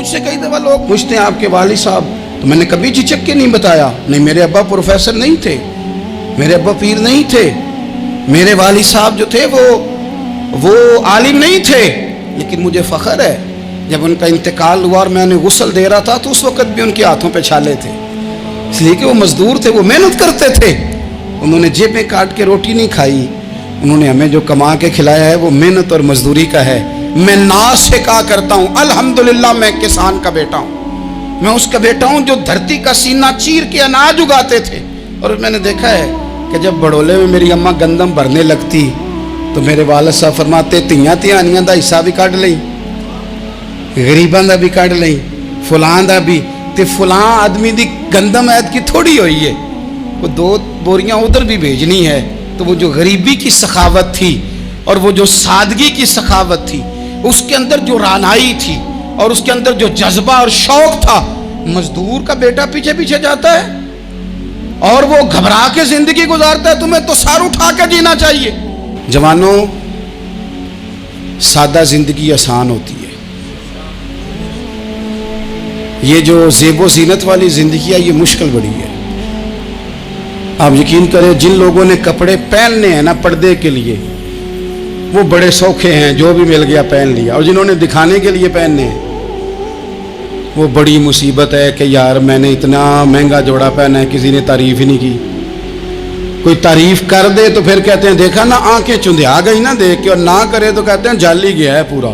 مجھ سے کئی دفعہ لوگ پوچھتے ہیں آپ کے والد صاحب، تو میں نے کبھی جھجک کے نہیں بتایا، نہیں میرے ابا پروفیسر نہیں تھے، میرے ابا پیر نہیں تھے، میرے والد صاحب جو تھے وہ عالم نہیں تھے، لیکن مجھے فخر ہے جب ان کا انتقال ہوا اور میں انہیں غسل دے رہا تھا تو اس وقت بھی ان کے ہاتھوں پہ چھالے تھے، اس لیے کہ وہ مزدور تھے، وہ محنت کرتے تھے، انہوں نے جیبیں کاٹ کے روٹی نہیں کھائی، انہوں نے ہمیں جو کما کے کھلایا ہے وہ محنت اور مزدوری کا ہے۔ میں ناز سے کہا کرتا ہوں الحمدللہ میں کسان کا بیٹا ہوں، میں اس کا بیٹا ہوں جو دھرتی کا سینہ چیر کے اناج اگاتے تھے۔ اور میں نے دیکھا ہے کہ جب بڑولے میں میری اماں گندم بھرنے لگتی تو میرے والد صاحب فرماتے تیاں تیانیاں دا حصہ بھی کٹ لئی، غریباں دا بھی کٹ لئی، فلاں دا بھی، تے فلاں آدمی دی گندم عید کی تھوڑی ہوئی ہے، وہ 2 بوریاں ادھر بھی بھیجنی ہے۔ تو وہ جو غریبی کی سخاوت تھی اور وہ جو سادگی کی سخاوت تھی، اس کے اندر جو رانائی تھی اور اس کے اندر جو جذبہ اور شوق تھا، مزدور کا بیٹا پیچھے پیچھے جاتا ہے اور وہ گھبرا کے زندگی گزارتا ہے، تمہیں تو سار اٹھا کے جینا چاہیے۔ جوانوں، سادہ زندگی آسان ہوتی ہے، یہ جو زیب و زینت والی زندگی ہے یہ مشکل بڑی ہے۔ آپ یقین کریں جن لوگوں نے کپڑے پہننے ہیں نا پردے کے لیے، وہ بڑے سوکھے ہیں، جو بھی مل گیا پہن لیا، اور جنہوں نے دکھانے کے لیے پہننے ہیں وہ بڑی مصیبت ہے کہ یار میں نے اتنا مہنگا جوڑا پہنا ہے، کسی نے تعریف ہی نہیں کی۔ کوئی تعریف کر دے تو پھر کہتے ہیں دیکھا نا آنکھیں چندیا گئی نا دیکھ کے، اور نہ کرے تو کہتے ہیں جال ہی گیا ہے پورا،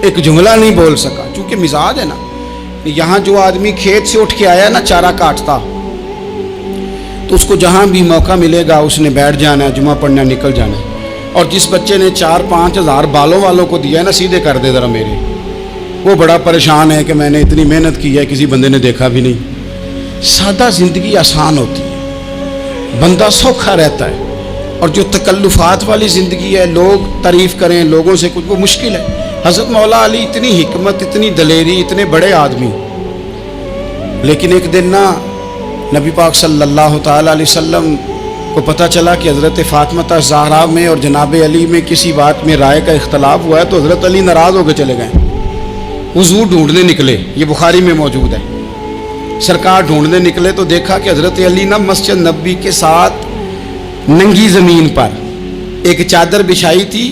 ایک جملہ نہیں بول سکا۔ چونکہ مزاج ہے نا، یہاں جو آدمی کھیت سے اٹھ کے آیا نا چارہ کاٹتا، تو اس کو جہاں بھی موقع ملے گا اس نے بیٹھ جانا ہے، جمعہ پڑھنا نکل جانا ہے۔ اور جس بچے نے 4-5 ہزار بالوں والوں کو دیا ہے نا، سیدھے کر دے ذرا میرے، وہ بڑا پریشان ہے کہ میں نے اتنی محنت کی ہے کسی بندے نے دیکھا بھی نہیں۔ سادہ زندگی آسان ہوتی ہے، بندہ سوکھا رہتا ہے، اور جو تکلفات والی زندگی ہے، لوگ تعریف کریں، لوگوں سے کچھ، وہ مشکل ہے۔ حضرت مولا علی اتنی حکمت، اتنی دلیری، اتنے بڑے آدمی، لیکن ایک دن نا نبی پاک صلی اللہ تعالیٰ علیہ وسلم کو پتہ چلا کہ حضرت فاطمہ زہرا میں اور جناب علی میں کسی بات میں رائے کا اختلاف ہوا ہے، تو حضرت علی ناراض ہو کے چلے گئے، حضور ڈھونڈنے نکلے، یہ بخاری میں موجود ہے، سرکار ڈھونڈنے نکلے تو دیکھا کہ حضرت علی نا مسجد نبوی کے ساتھ ننگی زمین پر ایک چادر بچھائی تھی،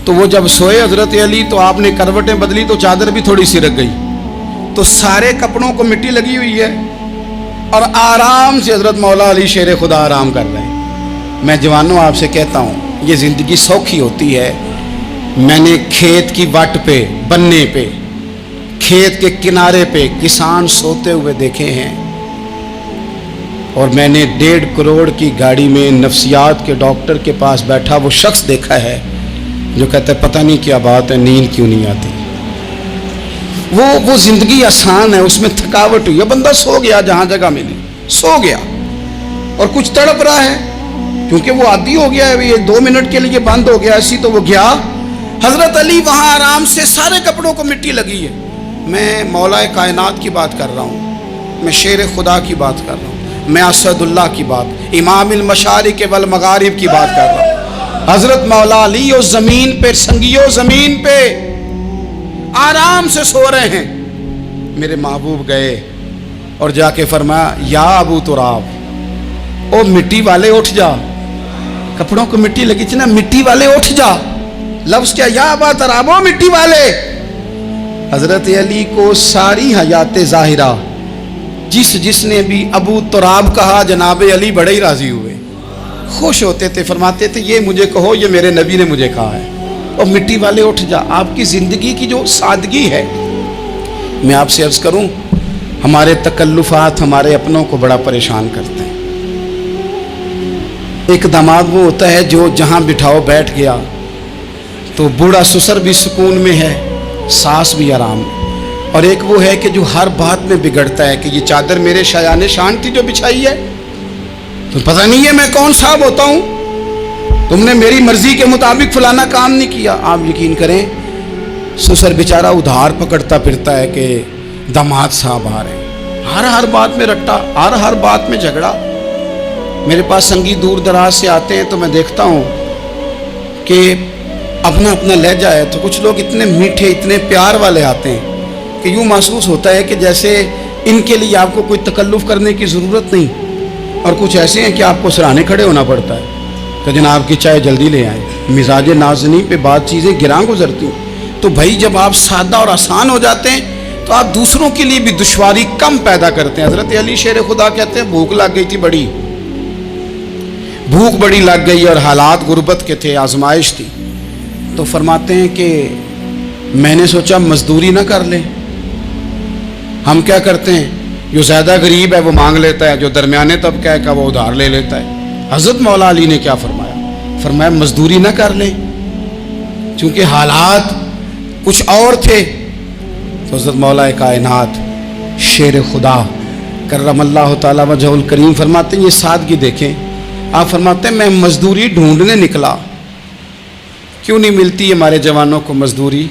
تو وہ جب سوئے حضرت علی تو آپ نے کروٹیں بدلی تو چادر بھی تھوڑی سی رک گئی، تو سارے کپڑوں کو مٹی لگی ہوئی ہے اور آرام سے حضرت مولا علی شیر خدا آرام کر رہے ہیں۔ میں جوانوں آپ سے کہتا ہوں یہ زندگی سوکھی ہوتی ہے۔ میں نے کھیت کی وٹ پہ، بننے پہ، کھیت کے کنارے پہ کسان سوتے ہوئے دیکھے ہیں، اور میں نے 1.5 کروڑ کی گاڑی میں نفسیات کے ڈاکٹر کے پاس بیٹھا وہ شخص دیکھا ہے جو کہتا ہے پتہ نہیں کیا بات ہے، نیند کیوں نہیں آتی۔ وہ زندگی آسان ہے، اس میں تھکاوٹ ہوئی ہے، بندہ سو گیا جہاں جگہ ملی، سو گیا، اور کچھ تڑپ رہا ہے کیونکہ وہ عادی ہو گیا ہے، یہ 2 منٹ کے لیے بند ہو گیا ایسی، تو وہ گیا۔ حضرت علی وہاں آرام سے، سارے کپڑوں کو مٹی لگی ہے۔ میں مولا کائنات کی بات کر رہا ہوں، میں شیر خدا کی بات کر رہا ہوں، میں اسد اللہ کی بات، امام المشارق والمغارب کی بات کر رہا ہوں۔ حضرت مولا علی اس زمین پہ، سنگیو زمین پہ آرام سے سو رہے ہیں۔ میرے محبوب گئے اور جا کے فرمایا یا ابو تراب، او مٹی والے اٹھ جا، کپڑوں کو مٹی لگی تھی نا، مٹی والے اٹھ جا، لفظ کیا، یا ابا تراب، او مٹی والے۔ حضرت علی کو ساری حیات ظاہرہ جس نے بھی ابو تراب کہا، جناب علی بڑے ہی راضی ہوئے، خوش ہوتے تھے، فرماتے تھے یہ مجھے کہو، یہ میرے نبی نے مجھے کہا ہے، اور مٹی والے اٹھ جا۔ آپ کی زندگی کی جو سادگی ہے، میں آپ سے عرض کروں ہمارے تکلفات ہمارے اپنوں کو بڑا پریشان کرتے ہیں۔ ایک داماد وہ ہوتا ہے جو جہاں بٹھاؤ بیٹھ گیا، تو بوڑھا سسر بھی سکون میں ہے، ساس بھی آرام میں، اور ایک وہ ہے کہ جو ہر بات میں بگڑتا ہے کہ یہ چادر میرے شایان شان تھی جو بچھائی ہے، تو پتہ نہیں ہے میں کون صاحب ہوتا ہوں، تم نے میری مرضی کے مطابق فلانا کام نہیں کیا۔ آپ یقین کریں سسر بیچارہ ادھار پکڑتا پھرتا ہے کہ داماد صاحب آ رہے ہیں، ہر بات میں رٹا، ہر بات میں جھگڑا۔ میرے پاس سنگی دور دراز سے آتے ہیں تو میں دیکھتا ہوں کہ اپنا لہجہ ہے، تو کچھ لوگ اتنے میٹھے، اتنے پیار والے آتے ہیں، کہ یوں محسوس ہوتا ہے کہ جیسے ان کے لیے آپ کو کوئی تکلف کرنے کی ضرورت نہیں، اور کچھ ایسے ہیں کہ آپ کو سراہنے کھڑے ہونا پڑتا ہے کہ جناب کی چائے جلدی لے آئیں، مزاج نازنی پہ بات چیزیں گراں گزرتی ہیں۔ تو بھائی جب آپ سادہ اور آسان ہو جاتے ہیں تو آپ دوسروں کے لیے بھی دشواری کم پیدا کرتے ہیں۔ حضرت علی شیر خدا کہتے ہیں بھوک لگ گئی تھی، بھوک بڑی لگ گئی اور حالات غربت کے تھے، آزمائش تھی، تو فرماتے ہیں کہ میں نے سوچا مزدوری نہ کر لیں۔ ہم کیا کرتے ہیں، جو زیادہ غریب ہے وہ مانگ لیتا ہے، جو درمیانے طبقہ ہے وہ ادھار لے لیتا ہے۔ حضرت مولا علی نے کیا فرمایا مزدوری نہ کر لیں، چونکہ حالات کچھ اور تھے۔ تو حضرت مولا کائنات شیر خدا کرم اللہ تعالی وجہ الکریم فرماتے ہیں، یہ سادگی دیکھیں، آپ فرماتے ہیں میں مزدوری ڈھونڈنے نکلا۔ کیوں نہیں ملتی ہمارے جوانوں کو مزدوری،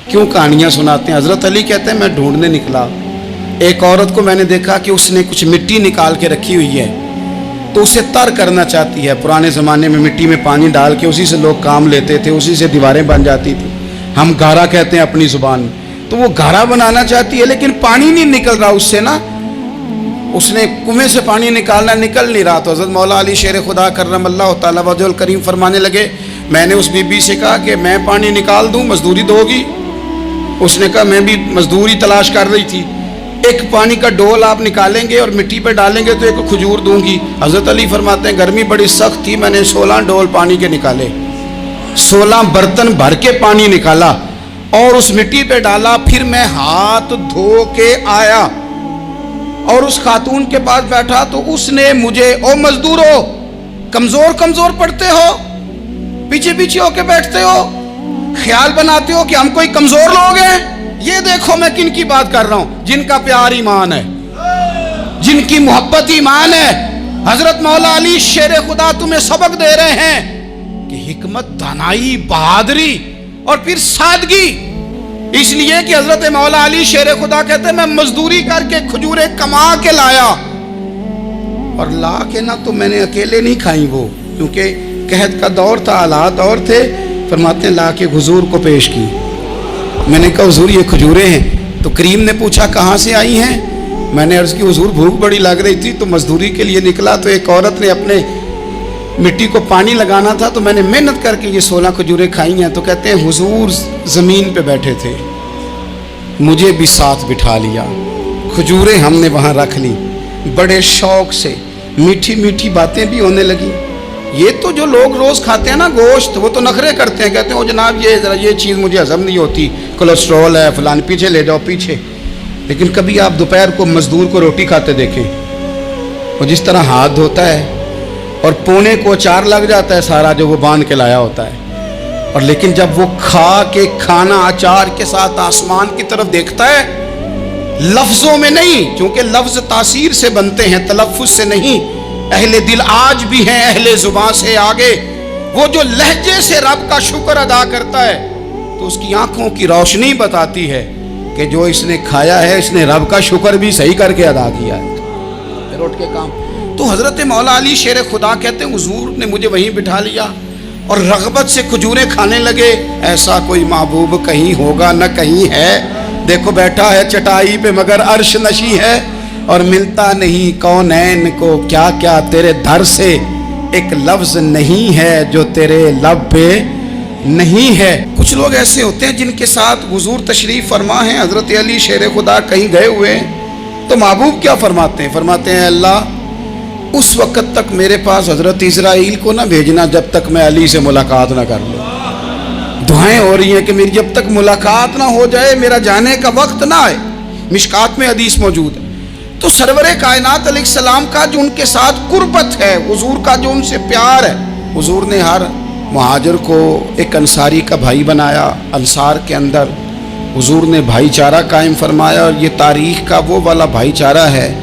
کیوں کہانیاں سناتے ہیں؟ حضرت علی کہتے ہیں میں ڈھونڈنے نکلا، ایک عورت کو میں نے دیکھا کہ اس نے کچھ مٹی نکال کے رکھی ہوئی ہے، تو اسے تر کرنا چاہتی ہے۔ پرانے زمانے میں مٹی میں پانی ڈال کے اسی سے لوگ کام لیتے تھے، اسی سے دیواریں بن جاتی تھی، ہم گھارا کہتے ہیں اپنی زبان میں۔ تو وہ گھارا بنانا چاہتی ہے لیکن پانی نہیں نکل رہا اس سے نا، اس نے کنویں سے پانی نکالنا، نکل نہیں رہا۔ تو حضرت مولا علی شیر خدا کرم اللہ تعالی وجہ الکریم فرمانے لگے، میں نے اس بی بی سے کہا کہ میں پانی نکال دوں، مزدوری دو گی؟ اس نے کہا میں بھی مزدوری تلاش کر رہی تھی، ایک پانی کا ڈول آپ نکالیں گے اور مٹی پہ ڈالیں گے تو ایک کھجور دوں گی۔ حضرت علی فرماتے ہیں گرمی بڑی سخت تھی، میں نے 16 ڈول پانی کے نکالے، 16 برتن بھر کے پانی نکالا اور اس مٹی پہ ڈالا، پھر میں ہاتھ دھو کے آیا اور اس خاتون کے پاس بیٹھا تو اس نے مجھے، او مزدورو کمزور پڑتے ہو، پیچھے پیچھے ہو کے بیٹھتے ہو، خیال بناتے ہو کہ ہم کوئی کمزور لوگ ہیں؟ یہ دیکھو میں کن کی بات کر رہا ہوں، جن کا پیار ایمان ہے، جن کی محبت ایمان ہے۔ حضرت مولا علی شیر خدا تمہیں سبق دے رہے ہیں کہ حکمت، دانائی، بہادری اور پھر سادگی، اس لیے کہ حضرت مولا علی شیر خدا کہتے ہیں میں مزدوری کر کے کھجوریں کما کے لایا، اور لا کے نہ تو میں نے اکیلے نہیں کھائیں وہ، کیونکہ قحط کا دور تھا، حالات اور تھے، فرماتے ہیں لا کے حضور کو پیش کی۔ میں نے کہا حضور یہ کھجوریں ہیں، تو کریم نے پوچھا کہاں سے آئی ہیں؟ میں نے عرض کی حضور بھوک بڑی لگ رہی تھی تو مزدوری کے لیے نکلا، تو ایک عورت نے اپنے مٹی کو پانی لگانا تھا تو میں نے محنت کر کے یہ 16 کھجوریں کھائی ہیں۔ تو کہتے ہیں حضور زمین پہ بیٹھے تھے، مجھے بھی ساتھ بٹھا لیا، کھجوریں ہم نے وہاں رکھ لی، بڑے شوق سے میٹھی میٹھی باتیں بھی ہونے لگی۔ یہ تو جو لوگ روز کھاتے ہیں نا گوشت، وہ تو نخرے کرتے ہیں، کہتے ہیں وہ جناب یہ ذرا یہ چیز مجھے ہضم نہیں ہوتی، کولیسٹرول ہے فلان، پیچھے لے جاؤ پیچھے۔ لیکن کبھی آپ دوپہر کو مزدور کو روٹی کھاتے دیکھیں، وہ جس طرح ہاتھ دھوتا ہے اور پونے کو اچار لگ جاتا ہے سارا جو وہ باندھ کے لایا ہوتا ہے، اور لیکن جب وہ کھا کے کھانا اچار کے ساتھ آسمان کی طرف دیکھتا ہے، لفظوں میں نہیں، کیونکہ لفظ تاثیر سے بنتے ہیں، تلفظ سے نہیں، اہل دل آج بھی ہیں اہل زبان سے آگے، وہ جو لہجے سے رب کا شکر ادا کرتا ہے تو اس کی آنکھوں کی روشنی بتاتی ہے کہ جو اس نے کھایا ہے اس نے رب کا شکر بھی صحیح کر کے ادا کیا ہے، پھر اٹھ کے کام۔ تو حضرت مولا علی شیر خدا کہتے ہیں حضور نے مجھے وہیں بٹھا لیا اور رغبت سے کھجوریں کھانے لگے۔ ایسا کوئی محبوب کہیں ہوگا نہ کہیں ہے، دیکھو بیٹھا ہے چٹائی پہ مگر عرش نشی ہے، اور ملتا نہیں کونین کو کیا کیا تیرے در سے، ایک لفظ نہیں ہے جو تیرے لب پہ نہیں ہے۔ کچھ لوگ ایسے ہوتے ہیں جن کے ساتھ حضور تشریف فرما ہیں، حضرت علی شیر خدا کہیں گئے ہوئے ہیں تو محبوب کیا فرماتے ہیں؟ فرماتے ہیں اللہ اس وقت تک میرے پاس حضرت اسرائیل کو نہ بھیجنا جب تک میں علی سے ملاقات نہ کر لوں۔ دعائیں ہو رہی ہیں کہ میری جب تک ملاقات نہ ہو جائے میرا جانے کا وقت نہ آئے، مشکات میں حدیث موجود ہے۔ تو سرور کائنات علیہ السلام کا جو ان کے ساتھ قربت ہے، حضور کا جو ان سے پیار ہے، حضور نے ہر مہاجر کو ایک انصاری کا بھائی بنایا، انصار کے اندر حضور نے بھائی چارہ قائم فرمایا، اور یہ تاریخ کا وہ والا بھائی چارہ ہے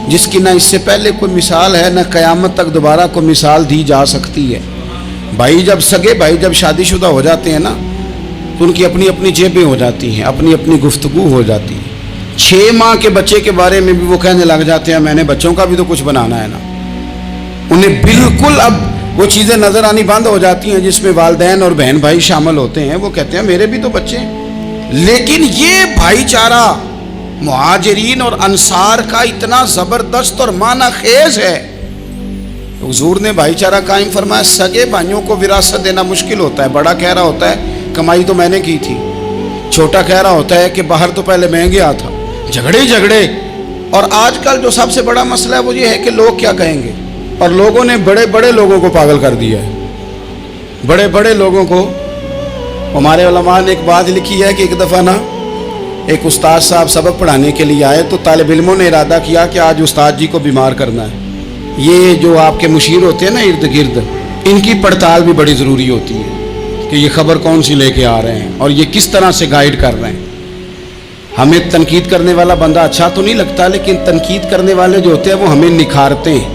جس کی نہ اس سے پہلے کوئی مثال ہے، نہ قیامت تک دوبارہ کوئی مثال دی جا سکتی ہے۔ بھائی جب سگے بھائی جب شادی شدہ ہو جاتے ہیں نا تو ان کی اپنی اپنی جیبیں ہو جاتی ہیں، اپنی اپنی گفتگو ہو جاتی ہے۔ 6 ماہ کے بچے کے بارے میں بھی وہ کہنے لگ جاتے ہیں میں نے بچوں کا بھی تو کچھ بنانا ہے نا، انہیں بالکل اب وہ چیزیں نظر آنی بند ہو جاتی ہیں جس میں والدین اور بہن بھائی شامل ہوتے ہیں۔ وہ کہتے ہیں میرے بھی تو بچے ہیں، لیکن یہ بھائی چارہ مہاجرین اور انصار کا اتنا زبردست اور معنی خیز ہے، حضور نے بھائی چارہ قائم فرمایا۔ سگے بھائیوں کو وراثت دینا مشکل ہوتا ہے، بڑا کہہ رہا ہوتا ہے کمائی تو میں نے کی تھی، چھوٹا کہہ رہا ہوتا ہے کہ باہر تو پہلے میں گیا تھا، جھگڑے۔ اور آج کل جو سب سے بڑا مسئلہ ہے وہ یہ ہے کہ لوگ کیا کہیں گے، اور لوگوں نے بڑے بڑے لوگوں کو پاگل کر دیا ہے، بڑے بڑے لوگوں کو۔ ہمارے علماء نے ایک بات لکھی ہے کہ ایک دفعہ نا ایک استاد صاحب سبق پڑھانے کے لیے آئے تو طالب علموں نے ارادہ کیا کہ آج استاد جی کو بیمار کرنا ہے۔ یہ جو آپ کے مشیر ہوتے ہیں نا ارد گرد، ان کی پڑتال بھی بڑی ضروری ہوتی ہے کہ یہ خبر کون سی لے کے آ رہے ہیں اور یہ کس طرح سے گائیڈ کر رہے ہیں۔ ہمیں تنقید کرنے والا بندہ اچھا تو نہیں لگتا، لیکن تنقید کرنے والے جو ہوتے ہیں وہ ہمیں نکھارتے ہیں،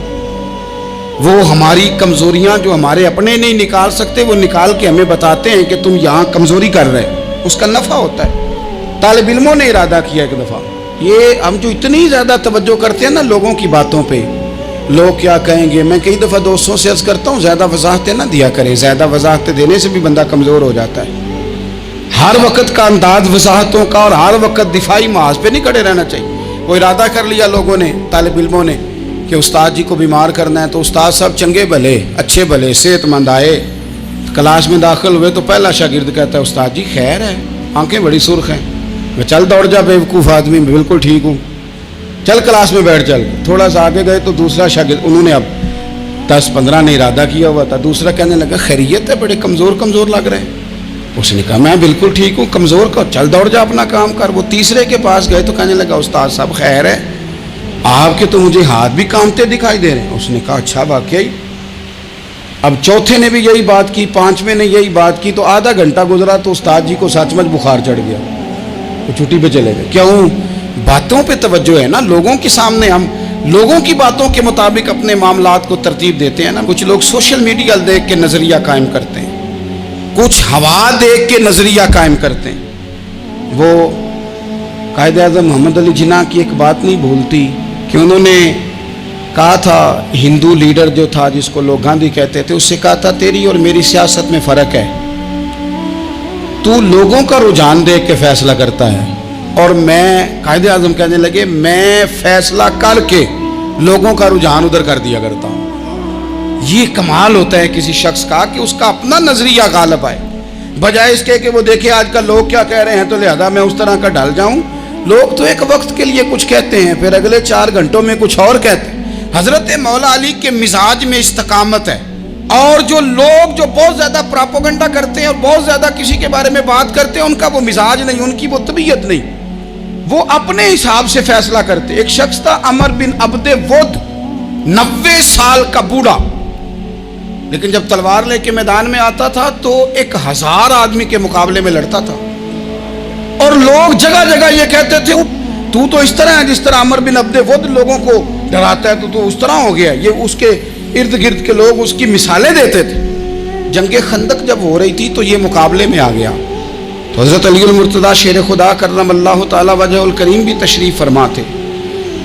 وہ ہماری کمزوریاں جو ہمارے اپنے نہیں نکال سکتے وہ نکال کے ہمیں بتاتے ہیں کہ تم یہاں کمزوری کر رہے، اس کا نفع ہوتا ہے۔ طالب علموں نے ارادہ کیا ایک دفعہ، یہ ہم جو اتنی زیادہ توجہ کرتے ہیں نا لوگوں کی باتوں پہ، لوگ کیا کہیں گے، میں کئی دفعہ دوستوں سے عرض کرتا ہوں زیادہ وضاحتیں نہ دیا کریں، زیادہ وضاحتیں دینے سے بھی بندہ کمزور ہو جاتا ہے۔ ہر وقت کا انداز وضاحتوں کا اور ہر وقت دفاعی محاذ پہ نہیں کھڑے رہنا چاہیے۔ وہ ارادہ کر لیا لوگوں نے، طالب علموں نے، کہ استاد جی کو بیمار کرنا ہے، تو استاد صاحب چنگے بھلے اچھے بھلے صحت مند آئے، کلاس میں داخل ہوئے تو پہلا شاگرد کہتا ہے استاد جی خیر ہے، آنکھیں بڑی سرخ ہیں۔ میں چل دوڑ جا بیوقوف آدمی، میں بالکل ٹھیک ہوں، چل کلاس میں بیٹھ چل۔ تھوڑا سا آگے گئے تو دوسرا شاگرد، انہوں نے اب 10-15 نے ارادہ کیا ہوا تھا، دوسرا کہنے لگا خیریت ہے، بڑے کمزور لگ رہے ہیں۔ اس نے کہا میں بالکل ٹھیک ہوں، کمزور کا چل دوڑ جا اپنا کام کر۔ وہ تیسرے کے پاس گئے تو کہنے لگا استاد صاحب خیر ہے، آپ کے تو مجھے ہاتھ بھی کامتے دکھائی دے رہے ہیں۔ اس نے کہا اچھا واقعی۔ اب چوتھے نے بھی یہی بات کی، پانچویں نے یہی بات کی، تو آدھا گھنٹہ گزرا تو استاد جی کو سچ مچ بخار چڑھ گیا، وہ چھٹی پہ چلے گئے۔ کیوں؟ باتوں پہ توجہ ہے نا، لوگوں کے سامنے ہم لوگوں کی باتوں کے مطابق اپنے معاملات کو ترتیب دیتے ہیں نا۔ کچھ لوگ سوشل میڈیا دیکھ کے نظریہ قائم کرتے ہیں، کچھ ہوا دیکھ کے نظریہ قائم کرتے ہیں۔ وہ قائد اعظم محمد علی جناح کی ایک بات نہیں بھولتی کہ انہوں نے کہا تھا، ہندو لیڈر جو تھا جس کو لوگ گاندھی کہتے تھے، اس سے کہا تھا تیری اور میری سیاست میں فرق ہے، تو لوگوں کا رجحان دیکھ کے فیصلہ کرتا ہے، اور میں، قائد اعظم کہنے لگے، میں فیصلہ کر کے لوگوں کا رجحان ادھر کر دیا کرتا ہوں۔ یہ کمال ہوتا ہے کسی شخص کا کہ اس کا اپنا نظریہ غالب آئے، بجائے اس کے کہ وہ دیکھے آج کل لوگ کیا کہہ رہے ہیں تو لہذا میں اس طرح کا ڈال جاؤں۔ لوگ تو ایک وقت کے لیے کچھ کہتے ہیں، پھر اگلے 4 گھنٹوں میں کچھ اور کہتے ہیں۔ حضرت مولا علی کے مزاج میں استقامت ہے، اور جو لوگ جو بہت زیادہ پراپوگنڈا کرتے ہیں اور بہت زیادہ کسی کے بارے میں بات کرتے ہیں، ان کا وہ مزاج نہیں، ان کی وہ طبیعت نہیں، وہ اپنے حساب سے فیصلہ کرتے۔ ایک شخص تھا عمر بن عبد ود، 90 سال کا بوڑھا، لیکن جب تلوار لے کے میدان میں آتا تھا تو 1000 آدمی کے مقابلے میں لڑتا تھا، اور لوگ جگہ جگہ یہ کہتے تھے تو اس طرح ہے جس طرح عمر بن عبد ود لوگوں کو ڈراتا ہے، تو اس طرح ہو گیا۔ یہ اس کے ارد گرد کے لوگ اس کی مثالیں دیتے تھے۔ جنگ خندق جب ہو رہی تھی تو یہ مقابلے میں آ گیا، تو حضرت علی المرتضیٰ شیر خدا کرم اللہ تعالی وجہ الکریم بھی تشریف فرما تھے۔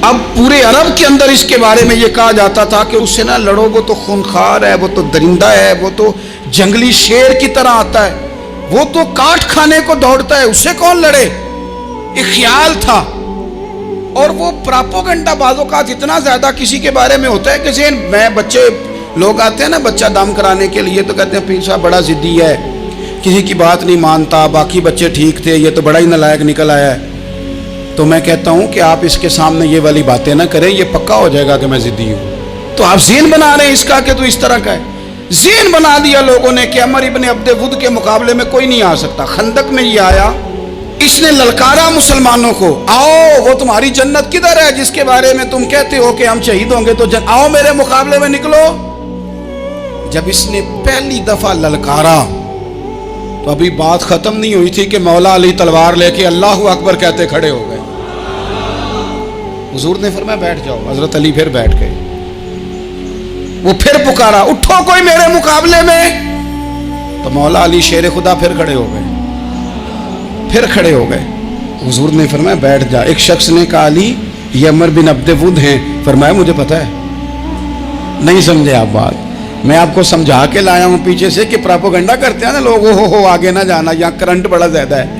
اب پورے عرب کے اندر اس کے بارے میں یہ کہا جاتا تھا کہ اس سے نہ لڑو، وہ تو خونخوار ہے، وہ تو درندہ ہے، وہ تو جنگلی شیر کی طرح آتا ہے، وہ تو کاٹ کھانے کو دوڑتا ہے، اس سے کون لڑے۔ ایک خیال تھا، اور وہ پراپوگنڈا بعضوں کا اتنا زیادہ کسی کے بارے میں ہوتا ہے کہ ذہن میں، بچے لوگ آتے ہیں نا بچہ دم کرانے کے لیے تو کہتے ہیں پیر صاحب بڑا ضدی ہے، کسی کی بات نہیں مانتا، باقی بچے ٹھیک تھے، یہ تو بڑا ہی نالائق نکل آیا ہے۔ تو میں کہتا ہوں کہ آپ اس کے سامنے یہ والی باتیں نہ کریں، یہ پکا ہو جائے گا کہ میں ضدی ہوں۔ تو آپ ذہن بنا رہے ہیں اس کا کہ تو اس طرح کا ہے۔ ذہن بنا دیا لوگوں نے کہ عمر ابن عبد ود کے مقابلے میں کوئی نہیں آ سکتا۔ خندق میں یہ آیا، اس نے للکارا مسلمانوں کو، آؤ وہ تمہاری جنت کدھر ہے جس کے بارے میں تم کہتے ہو کہ ہم شہید ہوں گے، تو آؤ میرے مقابلے میں نکلو۔ جب اس نے پہلی دفعہ للکارا تو ابھی بات ختم نہیں ہوئی تھی کہ مولا علی تلوار لے کے اللہ اکبر کہتے کھڑے ہو گئے۔ حضور نے فرمایا بیٹھ جاؤ، حضرت علی پھر بیٹھ گئے۔ وہ پھر پکارا اٹھو کوئی میرے مقابلے میں، تو مولا علی شیر خدا پھر کھڑے ہو گئے، پھر کھڑے ہو گئے۔ حضور نے فرمایا بیٹھ جا۔ ایک شخص نے کہا علی یہ عمر بن عبد ود ہیں، فرمایا مجھے پتہ ہے۔ نہیں سمجھے آپ بات، میں آپ کو سمجھا کے لایا ہوں پیچھے سے کہ پراپوگنڈا کرتے ہیں نا لوگ، ہو آگے نہ جانا، یہاں کرنٹ بڑا زیادہ ہے۔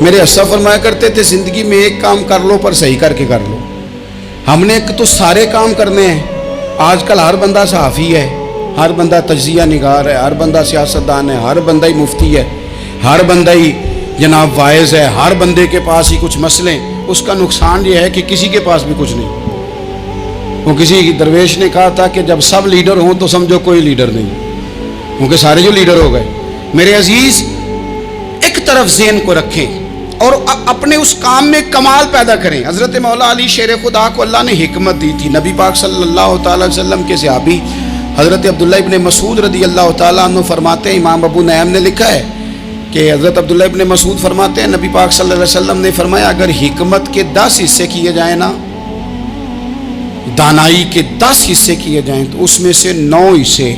میرے اسا فرمایا کرتے تھے زندگی میں ایک کام کر لو پر صحیح کر کے کر لو. ہم نے تو سارے کام کرنے ہیں. آج کل ہر بندہ صحافی ہے, ہر بندہ تجزیہ نگار ہے, ہر بندہ سیاستدان ہے, ہر بندہ ہی مفتی ہے, ہر بندہ ہی جناب واعظ ہے, ہر بندے کے پاس ہی کچھ مسئلے. اس کا نقصان یہ ہے کہ کسی کے پاس بھی کچھ نہیں. وہ کسی درویش نے کہا تھا کہ جب سب لیڈر ہوں تو سمجھو کوئی لیڈر نہیں, کیونکہ سارے جو لیڈر ہو گئے. میرے عزیز, ایک طرف ذہن کو رکھیں اور اپنے اس کام میں کمال پیدا کریں. حضرت مولا علی شیر خدا کو اللہ نے حکمت دی تھی. نبی پاک صلی اللہ تعالی وسلم کے صحابی حضرت عبداللہ ابن مسعود رضی اللہ تعالیٰ عنہ فرماتے ہیں, امام ابو نعیم نے لکھا ہے کہ حضرت عبداللہ ابن مسعود فرماتے ہیں نبی پاک صلی اللہ علیہ وسلم نے فرمایا اگر حکمت کے 10 حصے کیے جائیں نا, دانائی کے 10 حصے کیے جائیں تو اس میں سے 9 حصے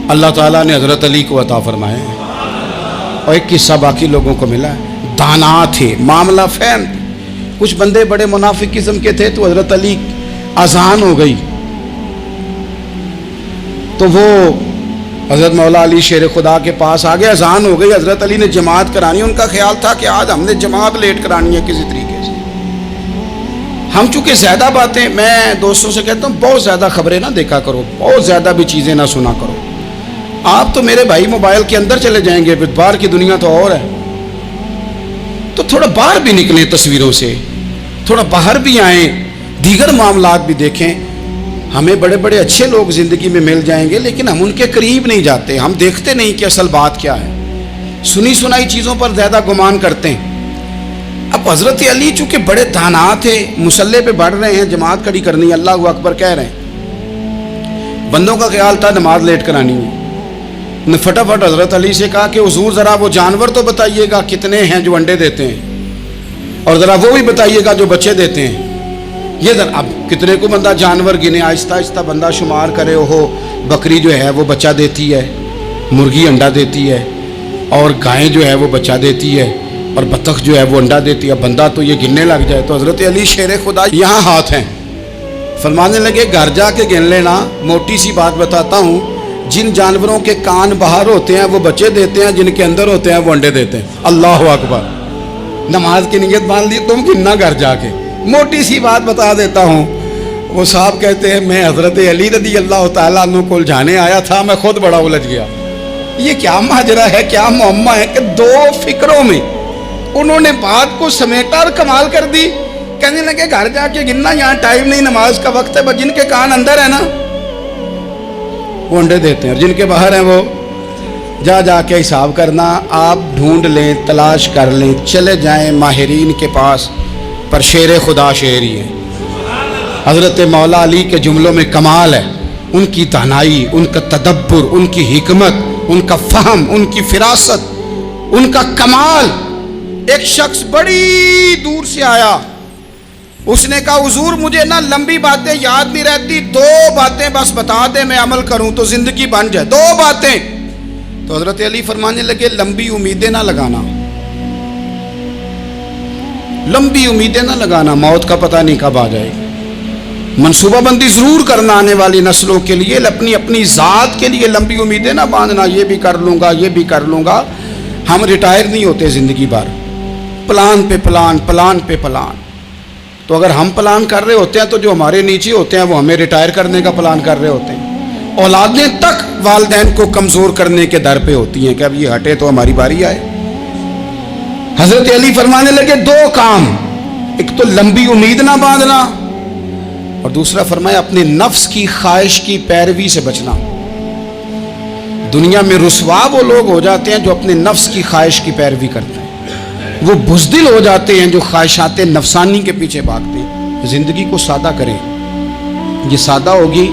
اللہ تعالیٰ نے حضرت علی کو عطا فرمائے ہیں, اور ایک حصہ باقی لوگوں کو ملا ہے. دانا تھے, معاملہ فہم. کچھ بندے بڑے منافق قسم کے تھے تو حضرت علی اذان ہو گئی تو وہ حضرت مولا علی شیر خدا کے پاس آ گئے. اذان ہو گئی, حضرت علی نے جماعت کرانی. ان کا خیال تھا کہ آج ہم نے جماعت لیٹ کرانی ہے کسی طریقے سے. ہم چونکہ زیادہ باتیں, میں دوستوں سے کہتا ہوں بہت زیادہ خبریں نہ دیکھا کرو, بہت زیادہ بھی چیزیں نہ سنا کرو. آپ تو میرے بھائی موبائل کے اندر چلے جائیں گے, باہر کی دنیا تو اور ہے. تو تھوڑا باہر بھی نکلیں تصویروں سے, تھوڑا باہر بھی آئیں, دیگر معاملات بھی دیکھیں. ہمیں بڑے بڑے اچھے لوگ زندگی میں مل جائیں گے لیکن ہم ان کے قریب نہیں جاتے. ہم دیکھتے نہیں کہ اصل بات کیا ہے, سنی سنائی چیزوں پر زیادہ گمان کرتے ہیں. اب حضرت علی چونکہ بڑے دانا تھے, مصلے پہ بڑھ رہے ہیں, جماعت کھڑی کرنی, اللہ اکبر کہہ رہے ہیں. بندوں کا خیال تھا نماز لیٹ کرانی ہے. نے فٹافٹ حضرت علی سے کہا کہ حضور ذرا وہ جانور تو بتائیے گا کتنے ہیں جو انڈے دیتے ہیں, اور ذرا وہ بھی بتائیے گا جو بچے دیتے ہیں. یہ ذرا اب کتنے کو بندہ جانور گنے, آہستہ آہستہ بندہ شمار کرے. ہو بکری جو ہے وہ بچہ دیتی ہے, مرغی انڈا دیتی ہے, اور گائیں جو ہے وہ بچہ دیتی ہے, اور بطخ جو ہے وہ انڈا دیتی ہے. بندہ تو یہ گننے لگ جائے. تو حضرت علی شیر خدا یہاں ہاتھ ہیں, فرمانے لگے گھر جا کے گن لینا. موٹی سی بات بتاتا ہوں, جن جانوروں کے کان باہر ہوتے ہیں وہ بچے دیتے ہیں, جن کے اندر ہوتے ہیں وہ انڈے دیتے ہیں. اللہ اکبر. نماز کی نیت مان لی, تم گننا گھر جا کے. موٹی سی بات بتا دیتا ہوں. وہ صاحب کہتے ہیں میں حضرت علی رضی اللہ تعالیٰ عنہ کو الجھانے آیا تھا, میں خود بڑا الجھ گیا. یہ کیا ماجرا ہے, کیا معمہ ہے کہ 2 فکروں میں انہوں نے بات کو سمیٹا اور کمال کر دی. کہنے لگے گھر جا کے گننا, یہاں ٹائم نہیں, نماز کا وقت ہے. جن کے کان اندر ہے نا وہ انڈے دیتے ہیں, اور جن کے باہر ہیں وہ جا کے حساب کرنا. آپ ڈھونڈ لیں, تلاش کر لیں, چلے جائیں ماہرین کے پاس, پر شیر خدا شیر ہی ہے. حضرت مولا علی کے جملوں میں کمال ہے. ان کی دانائی, ان کا تدبر, ان کی حکمت, ان کا فہم, ان کی فراست, ان کا کمال. ایک شخص بڑی دور سے آیا, اس نے کہا حضور مجھے نا لمبی باتیں یاد نہیں رہتی, 2 باتیں بس بتا دیں میں عمل کروں تو زندگی بن جائے, 2 باتیں. تو حضرت علی فرمانے لگے لمبی امیدیں نہ لگانا, لمبی امیدیں نہ لگانا, موت کا پتہ نہیں کب آ جائے گی. منصوبہ بندی ضرور کرنا آنے والی نسلوں کے لیے, اپنی ذات کے لیے لمبی امیدیں نہ باندھنا, یہ بھی کر لوں گا, یہ بھی کر لوں گا. ہم ریٹائر نہیں ہوتے زندگی بھر, پلان پہ پلان, پلان پہ پلان. تو اگر ہم پلان کر رہے ہوتے ہیں تو جو ہمارے نیچے ہوتے ہیں وہ ہمیں ریٹائر کرنے کا پلان کر رہے ہوتے ہیں. اولادیں تک والدین کو کمزور کرنے کے در پہ ہوتی ہیں کہ اب یہ ہٹے تو ہماری باری آئے. حضرت علی فرمانے لگے 2 کام, ایک تو لمبی امید نہ باندھنا, اور دوسرا فرمایا اپنے نفس کی خواہش کی پیروی سے بچنا. دنیا میں رسوا وہ لوگ ہو جاتے ہیں جو اپنے نفس کی خواہش کی پیروی کرتے ہیں, وہ بزدل ہو جاتے ہیں جو خواہشات نفسانی کے پیچھے بھاگتے ہیں. زندگی کو سادہ کریں, یہ سادہ ہوگی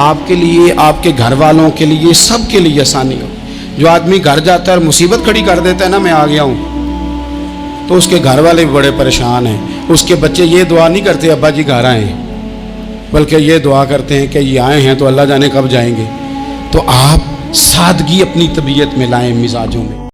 آپ کے لیے, آپ کے گھر والوں کے لیے, سب کے لیے آسانی ہو. جو آدمی گھر جاتا ہے اور مصیبت کھڑی کر دیتا ہے نا میں آ گیا ہوں, تو اس کے گھر والے بھی بڑے پریشان ہیں. اس کے بچے یہ دعا نہیں کرتے ابا جی گھر آئے ہیں, بلکہ یہ دعا کرتے ہیں کہ یہ آئے ہیں تو اللہ جانے کب جائیں گے. تو آپ سادگی اپنی طبیعت میں لائیں, مزاجوں میں.